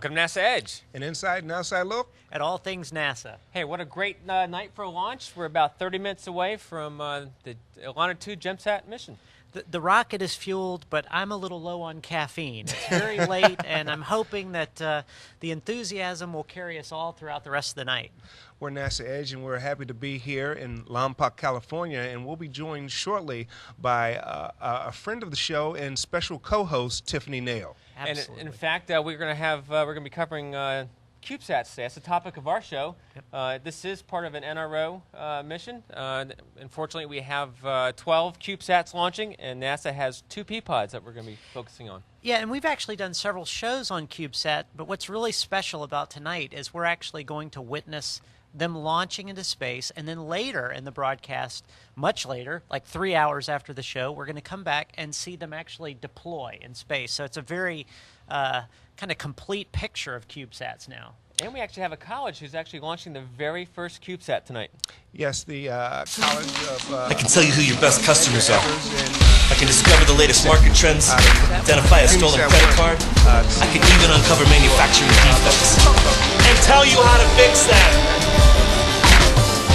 Welcome to NASA Edge. An inside and outside look at all things NASA. Hey, what a great night for a launch. We're about 30 minutes away from the ELaNa II GEMSAT mission. The rocket is fueled, but I'm a little low on caffeine. It's very late, and I'm hoping that the enthusiasm will carry us all throughout the rest of the night. We're NASA Edge, and we're happy to be here in Lompoc, California, and we'll be joined shortly by a friend of the show and special co-host, Tiffany Nail. Absolutely. And in fact, we're going to be covering CubeSats today. That's the topic of our show. Yep. This is part of an NRO mission. Unfortunately, we have 12 CubeSats launching, and NASA has 2 P-pods that we're going to be focusing on. Yeah, and we've actually done several shows on CubeSat, but what's really special about tonight is we're actually going to witness them launching into space, and then later in the broadcast, much later, like 3 hours after the show, we're going to come back and see them actually deploy in space. So it's a very kind of complete picture of CubeSats now. And we actually have a college who's actually launching the very first CubeSat tonight. Yes, the College of... I can tell you who your best customers are. I can discover the latest market trends, identify a stolen credit card. I can even uncover manufacturing defects. And tell you how to fix them!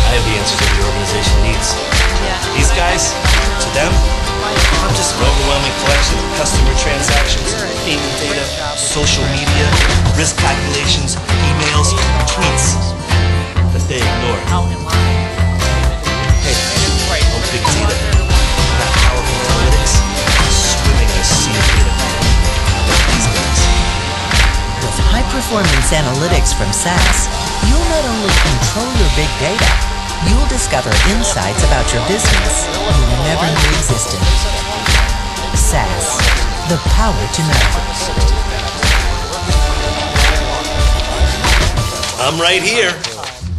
I have the answers that your organization needs. These guys, to them, I'm just an overwhelming collection of customer transactions, payment data, social media, risk calculations, emails, tweets that they ignore. Hey, no big data, not powerful analytics, swimming in a sea of data. These guys. With high-performance analytics from SAS, you'll not only control your big data, you'll discover insights about your business you never knew existed. SAS, the power to know. I'm right here.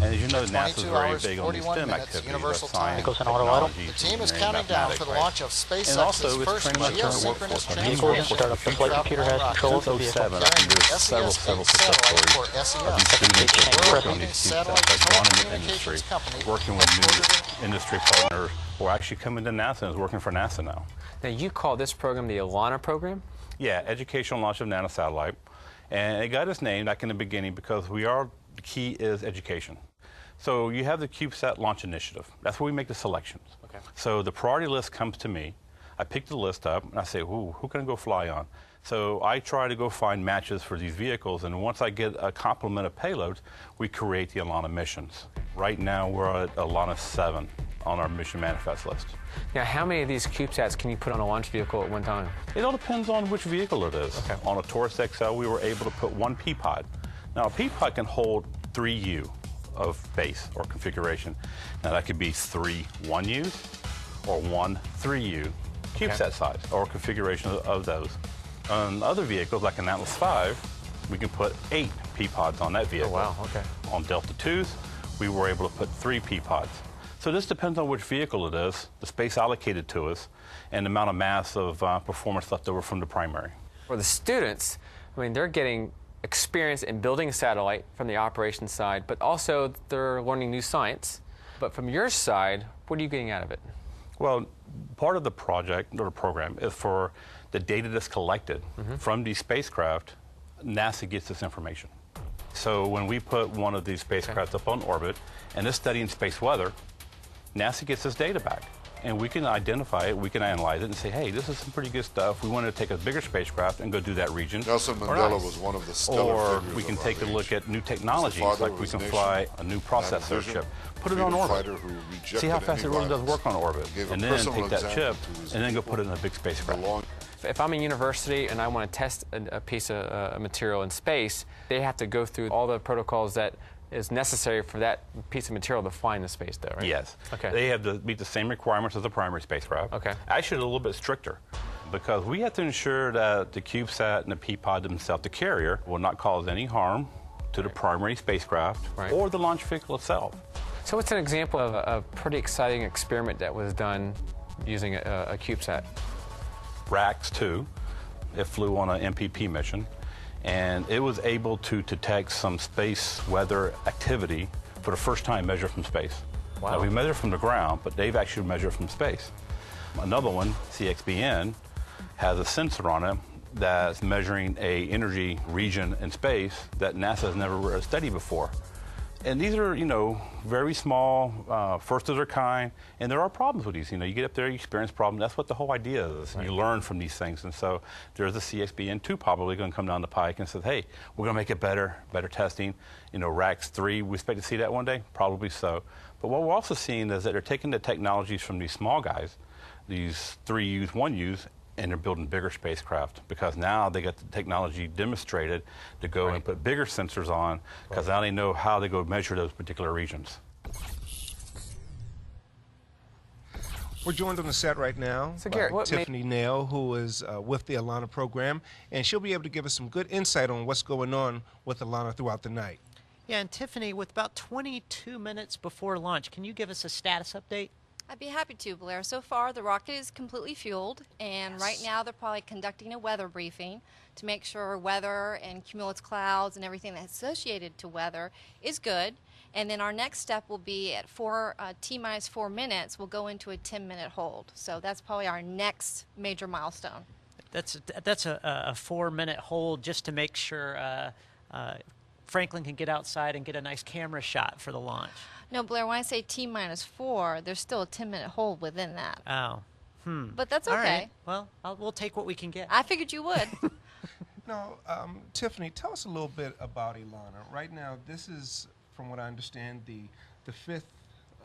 And as you know, NASA is very big on these STEM activities, Universal science, time. technology, The team is and counting down mathematics, for the right? launch of And SpaceX's also, it's first training our current geosynchronous workforce. transport Start up the flight computer has control of the vehicle. Since 2007, there's several success stories of these students that work on these CubeSats that have gone into industry, working with new industry partners, or actually coming to NASA and is working for NASA now. Now, you call this program the ELaNa program? Yeah, Educational Launch of Nanosatellite. And it got its name back in the beginning because the key is education. So you have the CubeSat Launch Initiative. That's where we make the selections. Okay. So the priority list comes to me. I pick the list up and I say, ooh, who can I go fly on? So I try to go find matches for these vehicles, and once I get a complement of payloads, we create the ELaNa missions. Right now we're at ELaNa 7 on our mission manifest list. Now, how many of these CubeSats can you put on a launch vehicle at one time? It all depends on which vehicle it is. Okay. On a Taurus XL, we were able to put 1 P-pod. Now, a P-pod can hold 3U of base or configuration. Now, that could be 3 1Us or 1 3U CubeSat size or configuration of those. On other vehicles, like an Atlas V, we can put 8 P-pods on that vehicle. Oh, wow, okay. On Delta IIs, we were able to put 3 P-pods. So this depends on which vehicle it is, the space allocated to us, and the amount of mass of performance left over from the primary. For the students, I mean, they're getting experience in building a satellite from the operations side, but also they're learning new science. But from your side, what are you getting out of it? Well, part of the project or the program is for the data that's collected from these spacecraft, NASA gets this information. So when we put one of these spacecraft up on orbit and it's studying space weather, NASA gets this data back, and we can identify it, we can analyze it and say, hey, this is some pretty good stuff. We want to take a bigger spacecraft and go do that region. Nelson Mandela was one of the stellar Or figures we can of take our a look age. at new technologies, like we can fly a new processor chip, put it on orbit, see how fast it really does work on orbit, and then take that chip and then go put it in a big spacecraft. If I'm a university and I want to test a piece of material in space, they have to go through all the protocols that is necessary for that piece of material to fly into space, though, right? Yes. Okay. They have to meet the same requirements as the primary spacecraft. Okay. Actually, a little bit stricter, because we have to ensure that the CubeSat and the P-pod themselves, the carrier, will not cause any harm to the primary spacecraft or the launch vehicle itself. So what's an example of a pretty exciting experiment that was done using a CubeSat? RAX-2, it flew on an MPP mission, and it was able to detect some space weather activity for the first time measured from space. Wow. Now, we measure from the ground, but they've actually measured from space. Another one, CXBN, has a sensor on it that's measuring a energy region in space that NASA has never studied before. And these are, very small, first of their kind, and there are problems with these. You get up there, you experience problems. That's what the whole idea is. Right. You learn from these things. And so there's a CXBN2 probably going to come down the pike and say, hey, we're going to make it better testing. RACS 3, we expect to see that one day? Probably so. But what we're also seeing is that they're taking the technologies from these small guys, these 3Us, 1Us, and they're building bigger spacecraft because now they got the technology demonstrated to go and put bigger sensors on because now they know how to go measure those particular regions. We're joined on the set right now by Tiffany Nail, who is with the ELaNa program, and she'll be able to give us some good insight on what's going on with ELaNa throughout the night. Yeah, and Tiffany, with about 22 minutes before launch, can you give us a status update? I'd be happy to, Blair. So far, the rocket is completely fueled, and right now they're probably conducting a weather briefing to make sure weather and cumulus clouds and everything that's associated to weather is good. And then our next step will be at T-minus 4 minutes, we'll go into a 10-minute hold. So that's probably our next major milestone. That's a 4-minute hold just to make sure Franklin can get outside and get a nice camera shot for the launch. No, Blair, when I say T-minus 4, there's still a 10-minute hold within that. Oh. But that's okay. All right. Well, we'll take what we can get. I figured you would. Now, Tiffany, tell us a little bit about ELaNa. Right now, this is, from what I understand, the fifth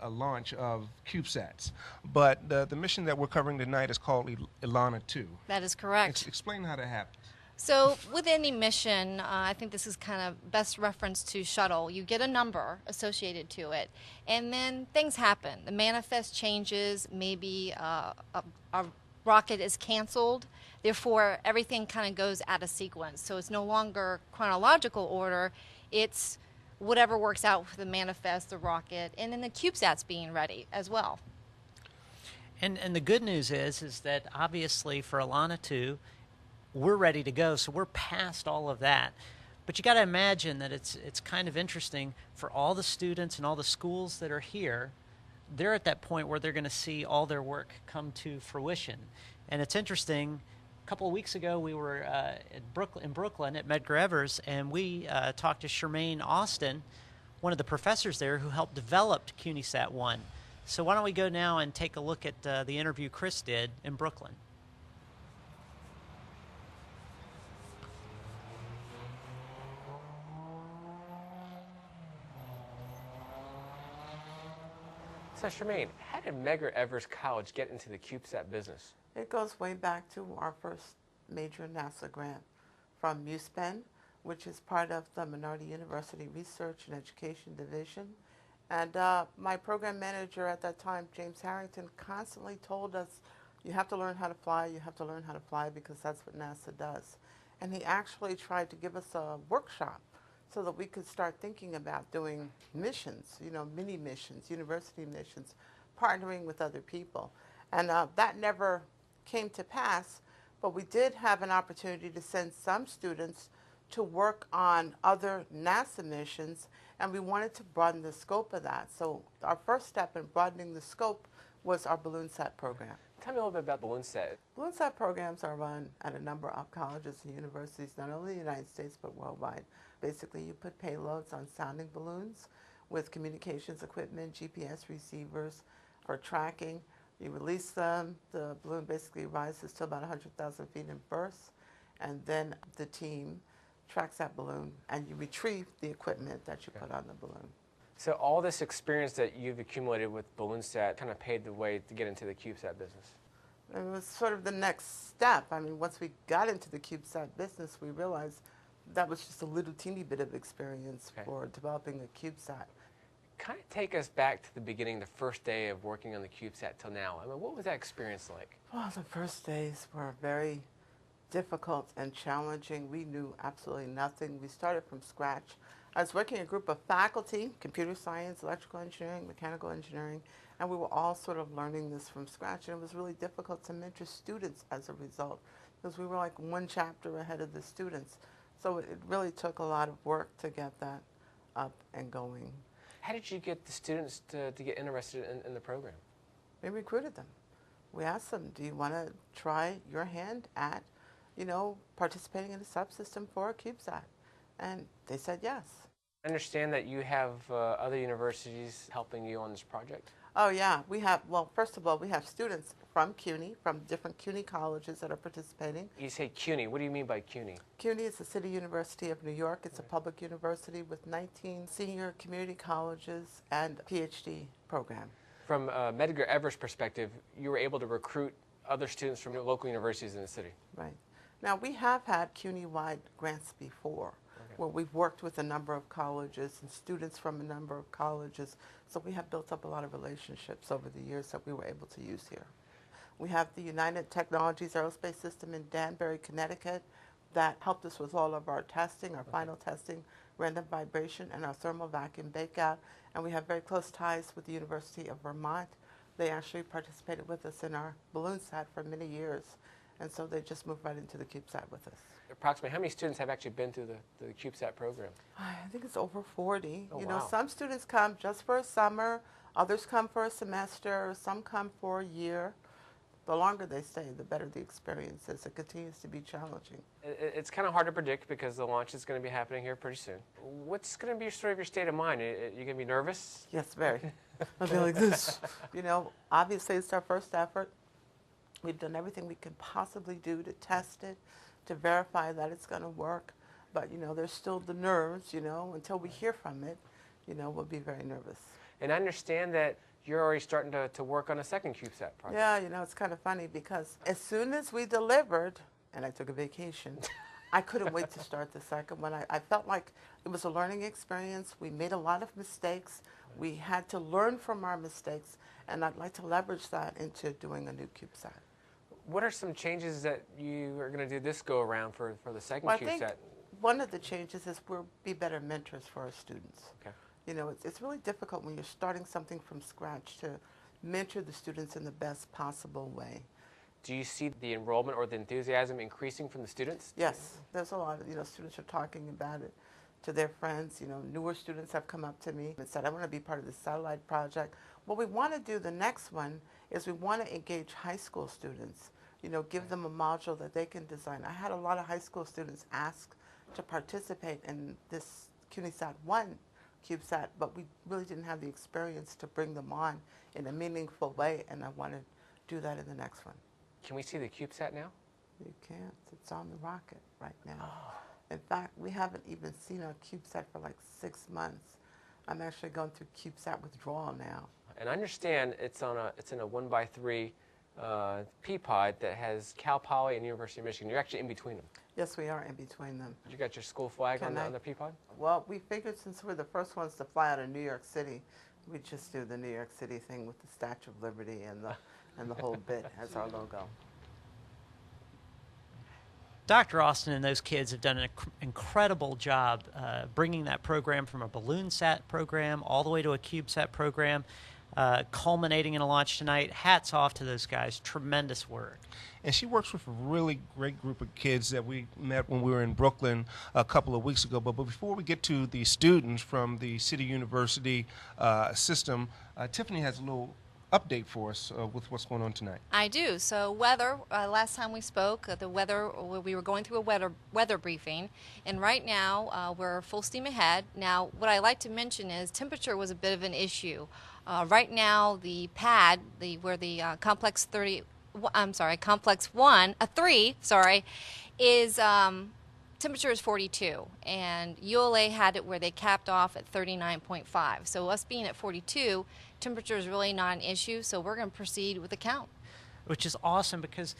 launch of CubeSats. But the mission that we're covering tonight is called ELaNa II. That is correct. Explain how that happens. So with any mission, I think this is kind of best reference to shuttle. You get a number associated to it, and then things happen. The manifest changes, maybe a rocket is canceled. Therefore, everything kind of goes out of sequence. So it's no longer chronological order. It's whatever works out for the manifest, the rocket, and then the CubeSats being ready as well. And the good news is that obviously for ELaNa II, we're ready to go, so we're past all of that. But you got to imagine that it's kind of interesting for all the students and all the schools that are here. They're at that point where they're going to see all their work come to fruition. And it's interesting, a couple of weeks ago we were in Brooklyn at Medgar Evers, and we talked to Charmaine Austin, one of the professors there who helped develop CUNYSAT 1. So why don't we go now and take a look at the interview Chris did in Brooklyn. So Charmaine, how did Medgar Evers College get into the CubeSat business? It goes way back to our first major NASA grant from MUSPEN, which is part of the Minority University Research and Education Division. And my program manager at that time, James Harrington, constantly told us, you have to learn how to fly, you have to learn how to fly because that's what NASA does. And he actually tried to give us a workshop so that we could start thinking about doing missions, mini missions, university missions, partnering with other people. And that never came to pass, but we did have an opportunity to send some students to work on other NASA missions, and we wanted to broaden the scope of that. So our first step in broadening the scope was our BalloonSat program. Tell me a little bit about BalloonSat. BalloonSat programs are run at a number of colleges and universities, not only in the United States, but worldwide. Basically, you put payloads on sounding balloons with communications equipment, GPS receivers for tracking. You release them, the balloon basically rises to about 100,000 feet in bursts, and then the team tracks that balloon, and you retrieve the equipment that you put on the balloon. So all this experience that you've accumulated with BalloonSat kind of paved the way to get into the CubeSat business? It was sort of the next step. I mean, once we got into the CubeSat business, we realized that was just a little teeny bit of experience for developing a CubeSat. Kind of take us back to the beginning, the first day of working on the CubeSat till now. I mean, what was that experience like? Well, the first days were very difficult and challenging. We knew absolutely nothing. We started from scratch. I was working in a group of faculty, computer science, electrical engineering, mechanical engineering, and we were all sort of learning this from scratch. And it was really difficult to mentor students as a result, because we were like one chapter ahead of the students. So it really took a lot of work to get that up and going. How did you get the students to get interested in the program? We recruited them. We asked them, do you want to try your hand at participating in a subsystem for a CubeSat. And they said yes. I understand that you have other universities helping you on this project. Oh, yeah. Well, first of all, we have students from CUNY, from different CUNY colleges that are participating. You say CUNY. What do you mean by CUNY? CUNY is the City University of New York. It's a public university with 19 senior community colleges and a PhD program. From Medgar Evers' perspective, you were able to recruit other students from local universities in the city. Right. Now, we have had CUNY-wide grants before, where we've worked with a number of colleges and students from a number of colleges. So we have built up a lot of relationships over the years that we were able to use here. We have the United Technologies Aerospace System in Danbury, Connecticut, that helped us with all of our testing, our final testing, random vibration, and our thermal vacuum bakeout. And we have very close ties with the University of Vermont. They actually participated with us in our balloon sat for many years. And so they just moved right into the CubeSat with us. Approximately how many students have actually been through the CubeSat program? I think it's over 40. Oh, you wow. know, some students come just for a summer, others come for a semester, some come for a year. The longer they stay, the better the experience is. It continues to be challenging. It's kind of hard to predict because the launch is going to be happening here pretty soon. What's going to be sort of your state of mind? You going to be nervous? Yes, very. I'll be like this. You know, obviously it's our first effort. We've done everything we can possibly do to test it, to verify that it's going to work. But, you know, there's still the nerves, you know, until we hear from it, you know, we'll be very nervous. And I understand that you're already starting to work on a second CubeSat project. Yeah, you know, it's kind of funny because as soon as we delivered, and I took a vacation, I couldn't wait to start the second one. I felt like it was a learning experience. We made a lot of mistakes. We had to learn from our mistakes, and I'd like to leverage that into doing a new CubeSat. What are some changes that you are going to do this go around for the second Well, CubeSat? I think one of the changes is we'll be better mentors for our students. Okay. You know, it's really difficult when you're starting something from scratch to mentor the students in the best possible way. Do you see the enrollment or the enthusiasm increasing from the students? Yes, there's a lot of, you know, students are talking about it to their friends. You know, newer students have come up to me and said, I want to be part of the satellite project. What we want to do, the next one, is we want to engage high school students, you know, give them a module that they can design. I had a lot of high school students ask to participate in this CUNYSat 1 CubeSat, but we really didn't have the experience to bring them on in a meaningful way, and I want to do that in the next one. Can we see the CubeSat now? You can't. It's on the rocket right now. In fact, we haven't even seen our CubeSat for like 6 months. I'm actually going through CubeSat withdrawal now. And I understand it's in a 1x3 Peapod that has Cal Poly and University of Michigan. You're actually in between them. Yes, we are in between them. You got your school flag on the Peapod? Well, we figured since we're the first ones to fly out of New York City, we'd just do the New York City thing with the Statue of Liberty and the whole bit as our logo. Dr. Austin and those kids have done an incredible job bringing that program from a balloon sat program all the way to a CubeSat program, culminating in a launch tonight. Hats off to those guys. Tremendous work. And she works with a really great group of kids that we met when we were in Brooklyn a couple of weeks ago. But before we get to the students from the City University system, Tiffany has a little update for us with what's going on tonight. I do. So weather, last time we spoke, the weather, we were going through a weather briefing, and right now we're full steam ahead. Now, what I like to mention is temperature was a bit of an issue. Right now, the pad, where the complex 3, is temperature is 42, and ULA had it where they capped off at 39.5. So us being at 42, temperature is really not an issue, so we're going to proceed with the count. Which is awesome because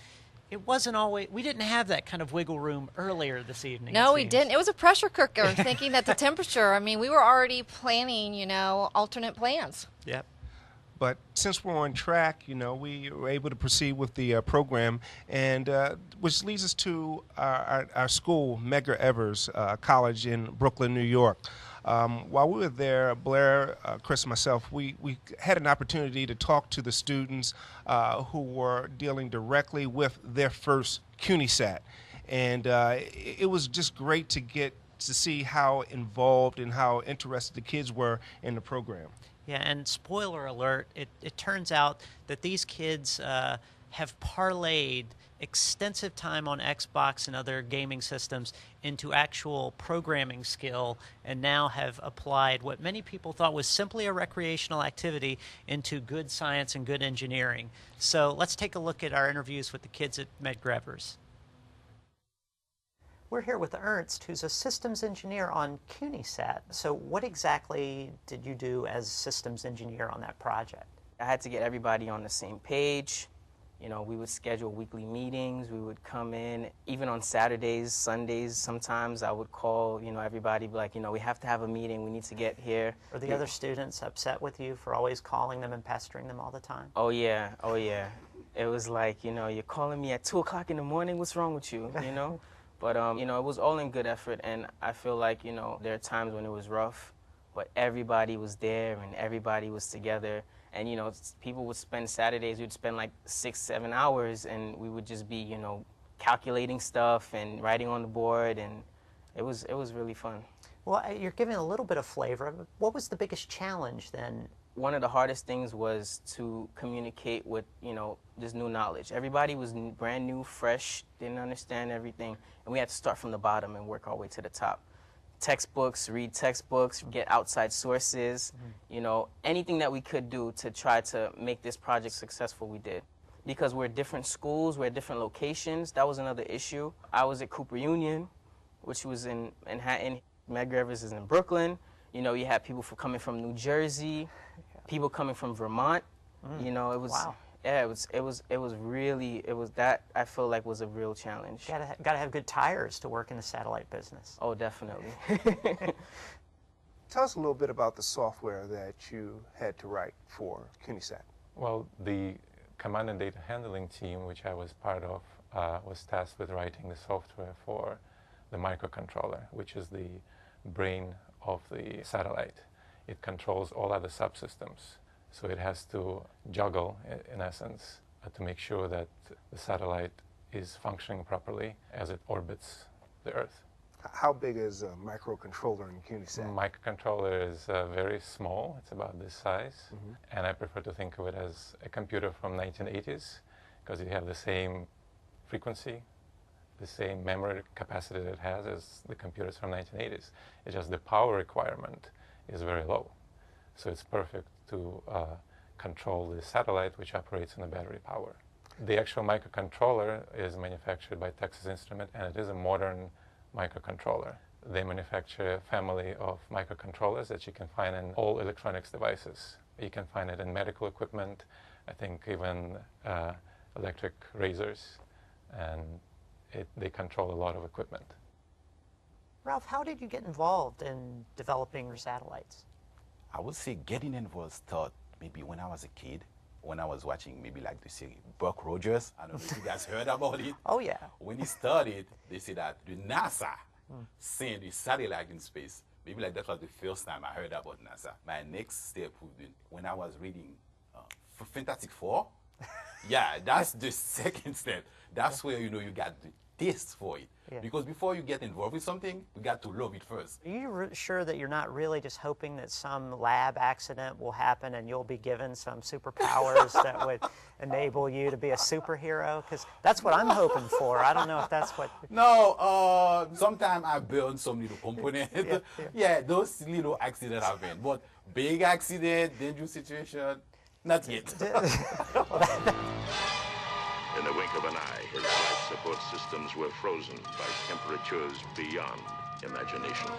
it wasn't always, we didn't have that kind of wiggle room earlier this evening. No, we didn't. It was a pressure cooker thinking that the temperature, I mean, we were already planning, you know, alternate plans. Yep. But since we're on track, you know, we were able to proceed with the program, and which leads us to our school, Medgar Evers College in Brooklyn, New York. While we were there, Blair, Chris, and myself, we had an opportunity to talk to the students who were dealing directly with their first CUNYSat. And it was just great to get to see how involved and how interested the kids were in the program. Yeah, and spoiler alert, it turns out that these kids have parlayed extensive time on Xbox and other gaming systems into actual programming skill, and now have applied what many people thought was simply a recreational activity into good science and good engineering. So let's take a look at our interviews with the kids at Medgrevers. We're here with Ernst, who's a systems engineer on CUNYSAT. So what exactly did you do as systems engineer on that project? I had to get everybody on the same page. You know, we would schedule weekly meetings. We would come in, even on Saturdays, Sundays, sometimes I would call, you know, everybody, be like, you know, we have to have a meeting. We need to get here. Are the other students upset with you for always calling them and pestering them all the time? Oh, yeah. Oh, yeah. It was like, you know, you're calling me at 2 o'clock in the morning. What's wrong with you, you know? But, you know, it was all in good effort. And I feel like, you know, there are times when it was rough, but everybody was there and everybody was together. And, you know, people would spend Saturdays, we'd spend like 6-7 hours, and we would just be, you know, calculating stuff and writing on the board, and it was really fun. Well, you're giving a little bit of flavor. What was the biggest challenge then? One of the hardest things was to communicate with, you know, this new knowledge. Everybody was brand new, fresh, didn't understand everything, and we had to start from the bottom and work our way to the top. Textbooks, read textbooks, get outside sources, you know, anything that we could do to try to make this project successful, we did. Because we're different schools, we're at different locations, that was another issue. I was at Cooper Union, which was in Manhattan. Medgrevers is in Brooklyn. You know, you had people coming from New Jersey, people coming from Vermont. You know, it was... Wow. Yeah, it was that I feel like was a real challenge. Gotta have good tires to work in the satellite business. Oh, definitely. Tell us a little bit about the software that you had to write for CUNYSAT. Well, the command and data handling team, which I was part of, was tasked with writing the software for the microcontroller, which is the brain of the satellite. It controls all other subsystems. So it has to juggle, in essence, to make sure that the satellite is functioning properly as it orbits the Earth. How big is a microcontroller in CUNYSAT? Microcontroller is very small. It's about this size. And I prefer to think of it as a computer from 1980s, because you have the same frequency, the same memory capacity that it has as the computers from 1980s. It's just the power requirement is very low. So it's perfect to control the satellite, which operates on the battery power. The actual microcontroller is manufactured by Texas Instruments, and it is a modern microcontroller. They manufacture a family of microcontrollers that you can find in all electronics devices. You can find it in medical equipment, I think even electric razors, and they control a lot of equipment. Ralph, how did you get involved in developing your satellites? I would say getting involved started maybe when I was a kid, when I was watching maybe like the series Buck Rogers. I don't know if you guys heard about it. Oh, yeah. When it started, they said that the NASA sent a satellite in space. Maybe like that was the first time I heard about NASA. My next step would be when I was reading Fantastic Four. Yeah, that's the second step. That's where, you know, you got the taste for it. Yeah. Because before you get involved with something, you got to love it first. Are you sure that you're not really just hoping that some lab accident will happen and you'll be given some superpowers that would enable you to be a superhero? Because that's what I'm hoping for. I don't know if that's what... No, sometimes I burn some little component. Yeah, those little accidents happen. But big accident, dangerous situation, not yet. In the wink of an eye, his life support systems were frozen by temperatures beyond imagination.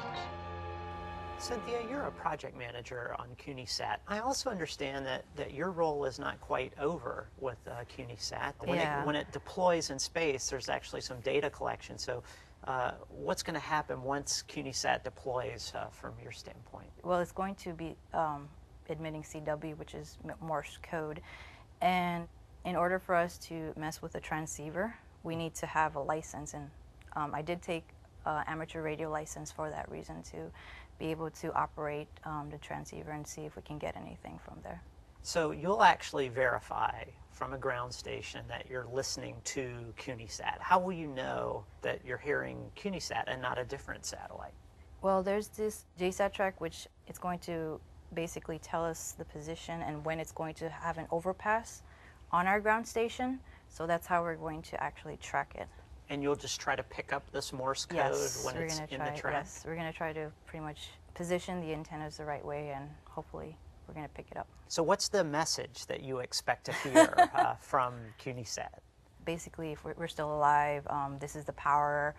Cynthia, you're a project manager on CUNYSAT. I also understand that your role is not quite over with CUNYSAT. When it deploys in space, there's actually some data collection. So what's going to happen once CUNYSAT deploys from your standpoint? Well, it's going to be admitting CW, which is Morse code. And in order for us to mess with a transceiver, we need to have a license. And I did take amateur radio license for that reason, to be able to operate the transceiver and see if we can get anything from there. So you'll actually verify from a ground station that you're listening to CUNYSAT. How will you know that you're hearing CUNYSAT and not a different satellite? Well, there's this GEMSAT track, which it's going to basically tell us the position and when it's going to have an overpass on our ground station. So that's how we're going to actually track it. And you'll just try to pick up this Morse code Yes, when we're it's gonna in try, the track? yes, we're going to try to pretty much position the antennas the right way, and hopefully we're going to pick it up. So what's the message that you expect to hear from CUNYSAT? Basically, if we're still alive, this is the power,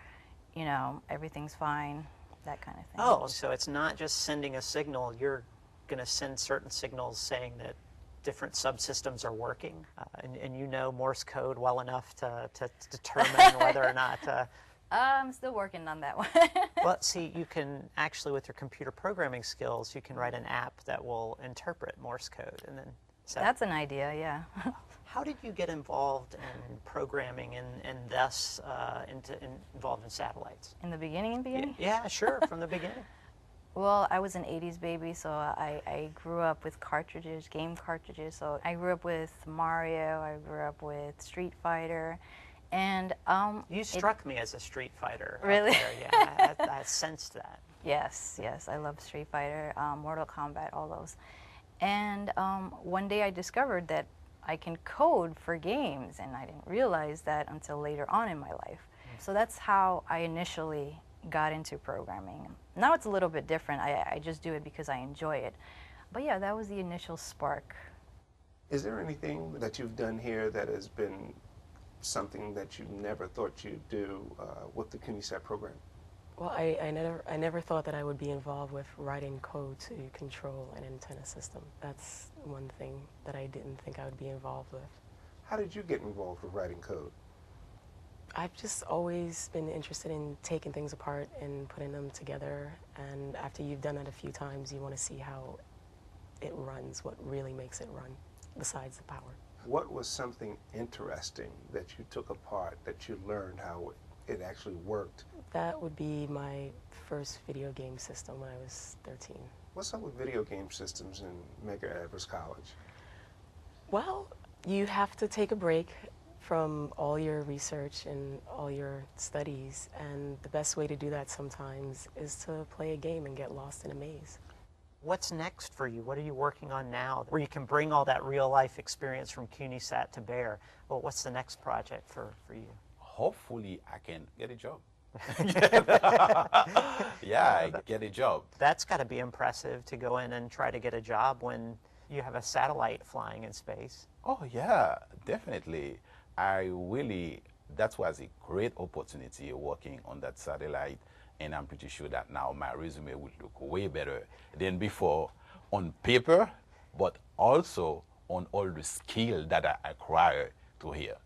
you know, everything's fine, that kind of thing. Oh, so it's not just sending a signal. You're going to send certain signals saying that different subsystems are working, and you know Morse code well enough to determine whether or not... I'm still working on that one. Well, see, you can actually, with your computer programming skills, you can write an app that will interpret Morse code, and then... That's an idea, yeah. How did you get involved in programming and thus involved in satellites? In the beginning? Yeah, sure, from the beginning. Well, I was an 80s baby, so I grew up with cartridges, game cartridges. So I grew up with Mario, I grew up with Street Fighter, and... You struck me as a Street Fighter. Really? Yeah, I sensed that. Yes, I love Street Fighter, Mortal Kombat, all those. And one day I discovered that I can code for games, and I didn't realize that until later on in my life. So that's how I initially got into programming. Now it's a little bit different. I just do it because I enjoy it. But yeah, that was the initial spark. Is there anything that you've done here that has been something that you never thought you'd do with the CUNYSAT program? Well, I never thought that I would be involved with writing code to control an antenna system. That's one thing that I didn't think I would be involved with. How did you get involved with writing code? I've just always been interested in taking things apart and putting them together, and after you've done it a few times, you want to see how it runs, what really makes it run, besides the power. What was something interesting that you took apart, that you learned how it actually worked? That would be my first video game system when I was 13. What's up with video game systems in Medgar Evers College? Well, you have to take a break from all your research and all your studies, and the best way to do that sometimes is to play a game and get lost in a maze. What's next for you? What are you working on now where you can bring all that real-life experience from CUNYSAT to bear? Well, what's the next project for you? Hopefully, I can get a job. Yeah, get a job. That's got to be impressive to go in and try to get a job when you have a satellite flying in space. Oh, yeah, definitely. That was a great opportunity working on that satellite, and I'm pretty sure that now my resume would look way better than before on paper, but also on all the skill that I acquired to here.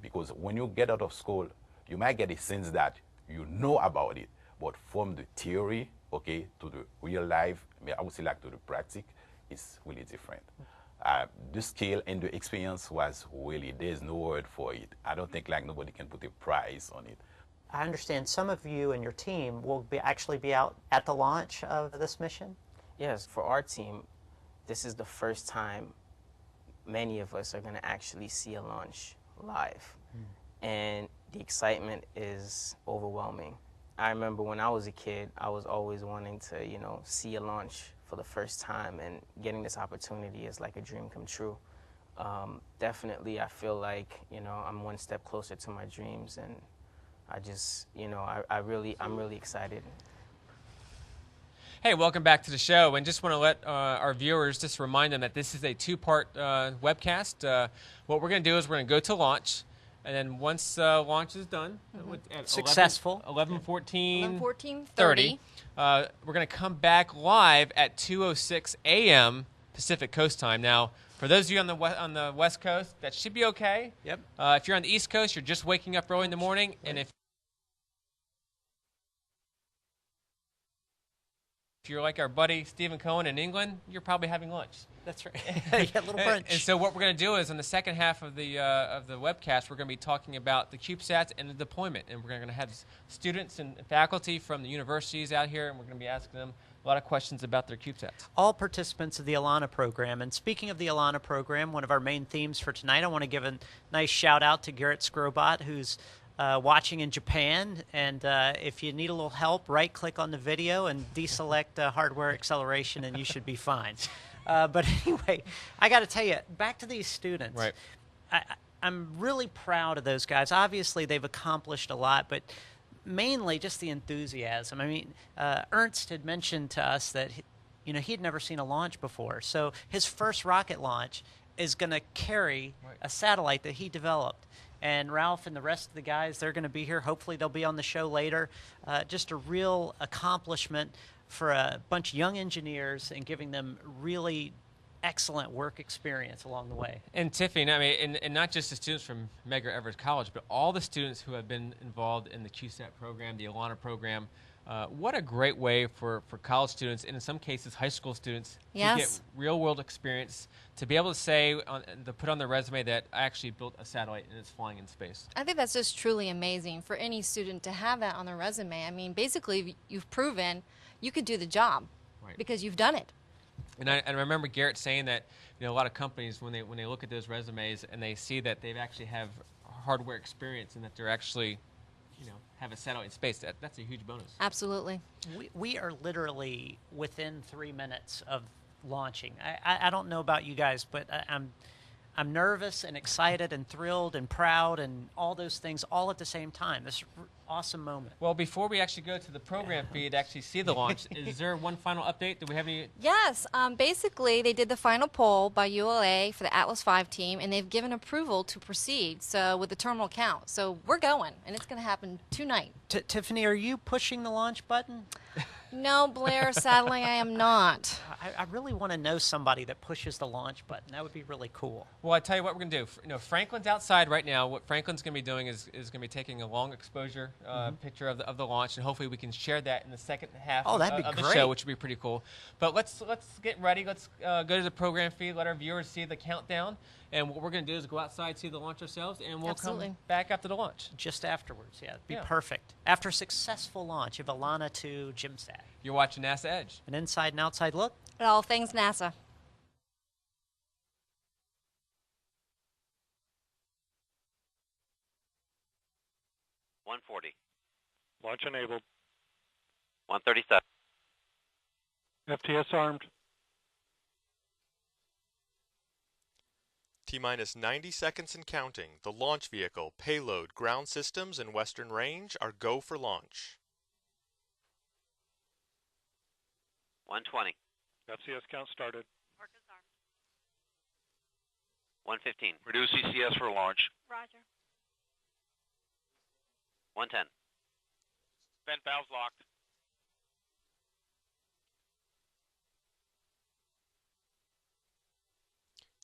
Because when you get out of school, you might get a sense that you know about it, but from the theory, okay, to the real life, I would say like to the practice, it's really different. The skill and the experience was really, there's no word for it. I don't think like nobody can put a price on it. I understand some of you and your team will actually be out at the launch of this mission? Yes, for our team, this is the first time many of us are going to actually see a launch live. And the excitement is overwhelming. I remember when I was a kid, I was always wanting to, see a launch for the first time, and getting this opportunity is like a dream come true. Definitely, I feel like, I'm one step closer to my dreams, and I just, I'm really excited. Hey, welcome back to the show, and just want to let our viewers just remind them that this is a two-part webcast. What we're going to do is we're going to go to launch, and then once launch is done, at successful, 11:14:30, we're going to come back live at 2:06 a.m. Pacific Coast time. Now, for those of you on the West Coast, that should be okay. Yep. If you're on the East Coast, you're just waking up early in the morning, and if you're like our buddy Stephen Cohen in England, you're probably having lunch. That's right. Yeah, a little brunch. And so what we're going to do is in the second half of the webcast, we're going to be talking about the CubeSats and the deployment. And we're going to have students and faculty from the universities out here, and we're going to be asking them a lot of questions about their CubeSats. All participants of the ELaNa program. And speaking of the ELaNa program, one of our main themes for tonight, I want to give a nice shout out to Garrett Scrobot, who's watching in Japan, and if you need a little help, right-click on the video and deselect hardware acceleration, and you should be fine. But anyway, I got to tell you, back to these students. Right. I'm really proud of those guys. Obviously, they've accomplished a lot, but mainly just the enthusiasm. I mean, Ernst had mentioned to us that he had never seen a launch before. So his first rocket launch is going to carry a satellite that he developed. And Ralph and the rest of the guys, they're going to be here. Hopefully they'll be on the show later. Just a real accomplishment for a bunch of young engineers and giving them really excellent work experience along the way. And Tiffany, I mean, and not just the students from Medgar Evers College, but all the students who have been involved in the CubeSat program, the ELaNa program. What a great way for college students, and in some cases high school students, to get real-world experience, to be able to say, to put on their resume that I actually built a satellite and it's flying in space. I think that's just truly amazing for any student to have that on their resume. I mean, basically, you've proven you could do the job because you've done it. And I remember Garrett saying that a lot of companies, when they look at those resumes and they see that they actually have hardware experience and that they're actually have a satellite in space, that's a huge bonus. Absolutely. We are literally within 3 minutes of launching. I don't know about you guys, but I'm nervous and excited and thrilled and proud and all those things all at the same time. This awesome moment. Well, before we actually go to the program feed to actually see the launch, is there one final update? Do we have any? Yes. Basically, they did the final poll by ULA for the Atlas V team, and they've given approval to proceed. So with the terminal count, so we're going, and it's going to happen tonight. Tiffany, are you pushing the launch button? No, Blair, sadly I am not. I really want to know somebody that pushes the launch button. That would be really cool. Well, I tell you what we're going to do. Franklin's outside right now. What Franklin's going to be doing is going to be taking a long exposure picture of the launch, and hopefully we can share that in the second half of the show, which would be pretty cool. But let's get ready. Let's go to the program feed, let our viewers see the countdown. And what we're going to do is go outside, see the launch ourselves, and we'll come back after the launch. Just afterwards, it'd be perfect. After a successful launch of ELaNa II GEMSAT. You're watching NASA Edge. An inside and outside look at all things NASA. Launch enabled. 137. FTS armed. T-minus 90 seconds and counting. The launch vehicle, payload, ground systems, and Western Range are go for launch. 120. FCS count started. 115. Reduce CCS for launch. Roger. 110. Vent valves locked.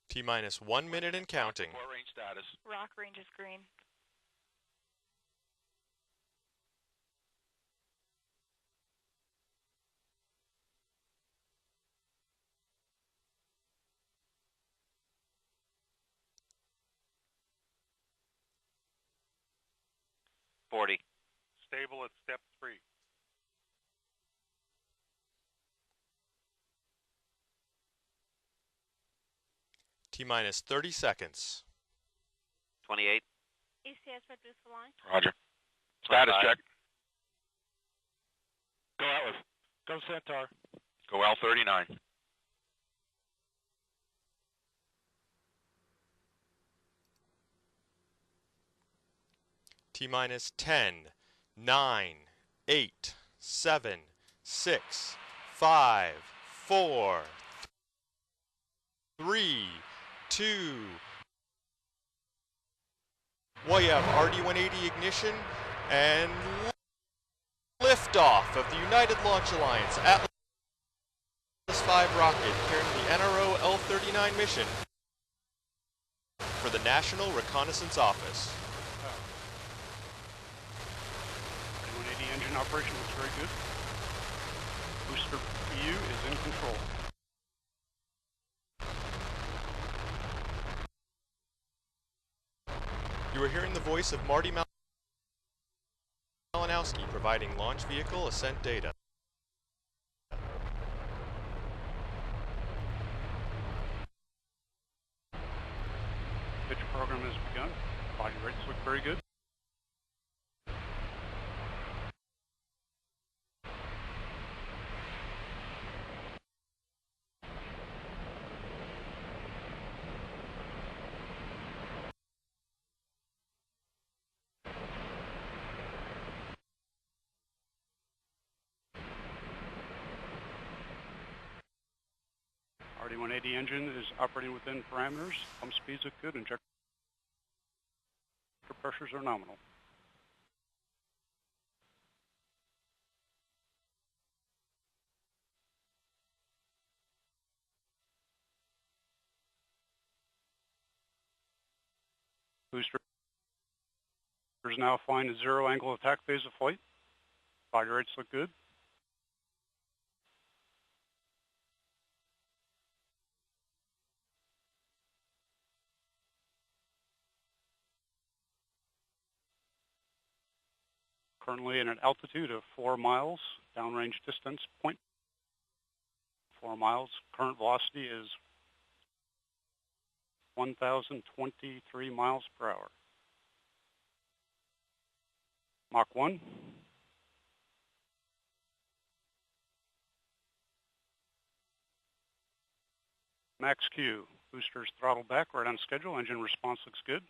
T-minus 1 minute and counting. Report range status. Rock range is green. Stable at step 3. T-minus 30 seconds. 28. ECS reduced for launch. Roger. Status 25. check. Go Atlas. Go Centaur. Go L-39. T-minus 10, 9, 8, 7, 6, 5, 4, 3, 2. Well, you have RD-180 ignition and liftoff of the United Launch Alliance Atlas V rocket carrying the NROL-39 mission for the National Reconnaissance Office. 180 engine operation looks very good. Booster PU is in control. You are hearing the voice of Marty Malinowski providing launch vehicle ascent data. Pitch program has begun. Body rates look very good. RD-180 engine is operating within parameters. Pump speeds look good. Injector pressures are nominal. Booster is now flying at 0 angle attack phase of flight. Body rates look good. Currently at an altitude of 4 miles, downrange distance 0.4 miles. Current velocity is 1,023 miles per hour. Mach 1. Max Q. Boosters throttled back, right on schedule. Engine response looks good.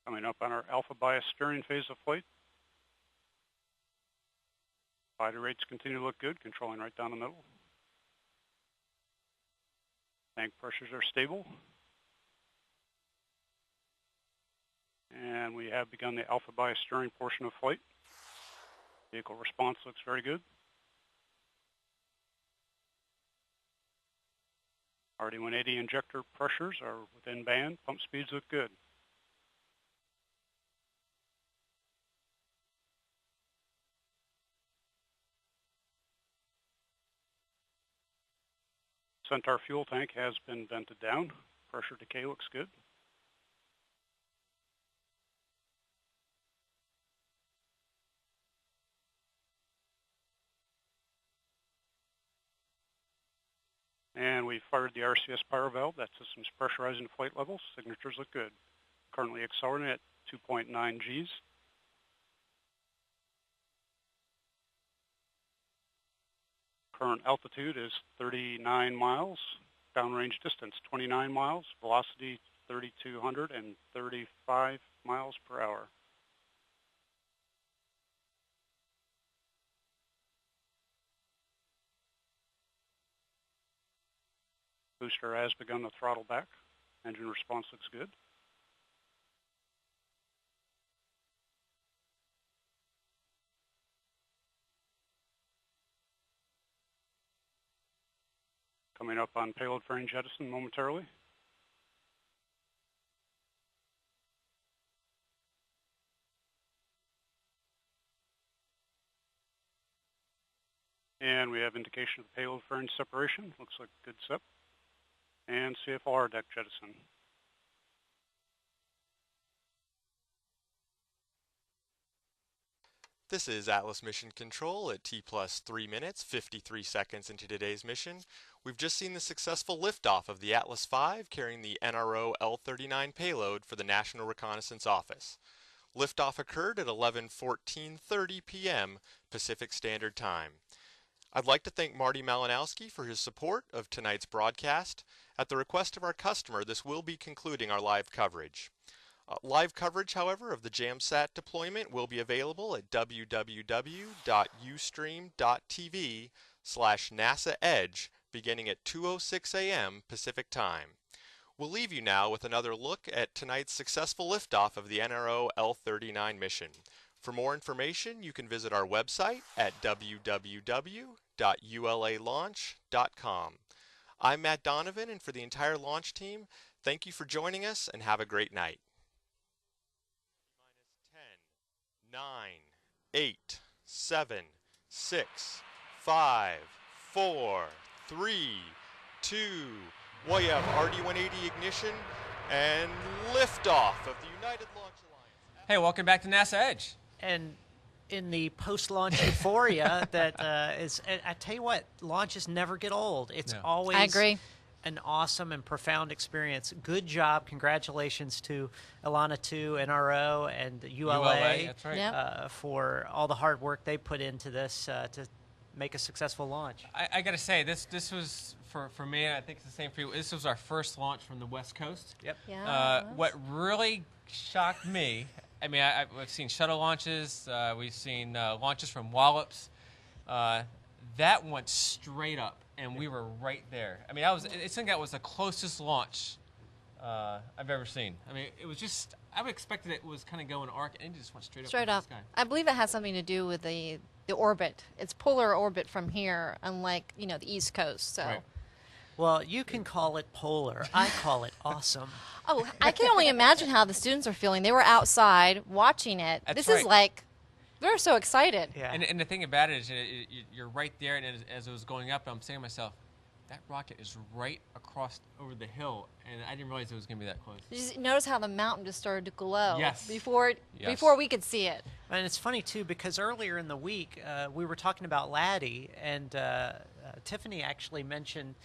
Coming up on our alpha bias steering phase of flight. Body rates continue to look good, controlling right down the middle. Tank pressures are stable. And we have begun the alpha bias steering portion of flight. Vehicle response looks very good. RD-180 injector pressures are within band. Pump speeds look good. Centaur fuel tank has been vented down. Pressure decay looks good. And we fired the RCS pyro valve. That system's pressurizing flight levels. Signatures look good. Currently accelerating at 2.9 Gs. Current altitude is 39 miles. Downrange distance 29 miles. Velocity 3,235 miles per hour. Booster has begun to throttle back. Engine response looks good. Coming up on payload fairing jettison momentarily. And we have indication of payload fairing separation. Looks like a good SEP. And CFR deck jettison. This is Atlas Mission Control at T+3 minutes, 53 seconds into today's mission. We've just seen the successful liftoff of the Atlas V carrying the NROL-39 payload for the National Reconnaissance Office. Liftoff occurred at 11:14:30 p.m. Pacific Standard Time. I'd like to thank Marty Malinowski for his support of tonight's broadcast. At the request of our customer, this will be concluding our live coverage. Live coverage, however, of the GEMSAT deployment will be available at www.ustream.tv/NASA-EDGE beginning at 2:06 a.m. Pacific Time. We'll leave you now with another look at tonight's successful liftoff of the NRO-L39 mission. For more information, you can visit our website at www.ulalaunch.com. I'm Matt Donovan, and for the entire launch team, thank you for joining us and have a great night. 10, 9, 8, 7, 6, 5, 4, 3, 2, well, you have RD-180 ignition and liftoff of the United Launch Alliance. Hey, welcome back to NASA Edge. And in the post-launch euphoria that is, I tell you what, launches never get old. It's always I agree. An awesome and profound experience. Good job. Congratulations to ELaNa II, NRO, and ULA, that's right. for all the hard work they put into this to make a successful launch. I got to say, this was for me, and I think it's the same for you, this was our first launch from the West Coast. Yep. Yeah. What really shocked me, I mean, we've seen shuttle launches, we've seen launches from Wallops. That went straight up, and we were right there. I mean, I think that was the closest launch I've ever seen. I mean, it was just, I would expect it was kind of going arc, and it just went straight up. Straight up. The sky. I believe it has something to do with the orbit. It's polar orbit from here, unlike, you know, the East Coast. So. Right. Well, you can call it polar. I call it awesome. Oh, I can only imagine how the students are feeling. They were outside watching it. That's this right. is like, they're so excited. Yeah. And the thing about it is, you're right there, and as it was going up, I'm saying to myself, that rocket is right across over the hill, and I didn't realize it was going to be that close. You just notice how the mountain just started to glow Yes. before we could see it. And it's funny, too, because earlier in the week, we were talking about Laddie, and Tiffany actually mentioned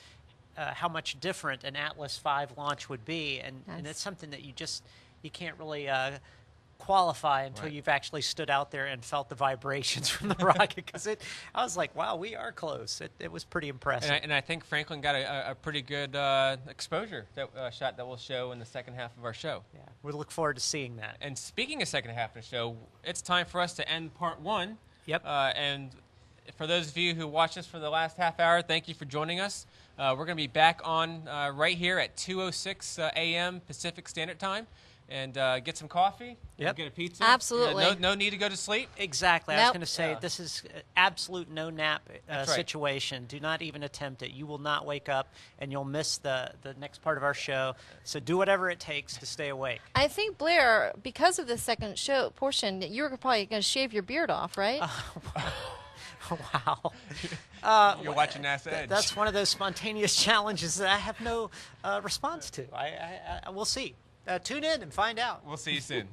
how much different an Atlas V launch would be, and it's something that you can't really qualify until you've actually stood out there and felt the vibrations from the rocket, because I was like, wow, we are close. It was pretty impressive. And I think Franklin got a pretty good exposure shot that we'll show in the second half of our show. Yeah, we look forward to seeing that. And speaking of second half of the show, it's time for us to end part one. Yep. And for those of you who watched us for the last half hour, thank you for joining us. We're going to be back on right here at 2:06 a.m. Pacific Standard Time. And get some coffee, Yep. get a pizza. Absolutely. No need to go to sleep. Exactly. I was Nope. going to say, this is absolute no-nap That's right. situation. Do not even attempt it. You will not wake up, and you'll miss the next part of our show. So do whatever it takes to stay awake. I think, Blair, because of the second show portion, you were probably going to shave your beard off, right? Wow. You're watching NASA Edge. That's one of those spontaneous challenges that I have no response to. I we'll see. Tune in and find out. We'll see you soon.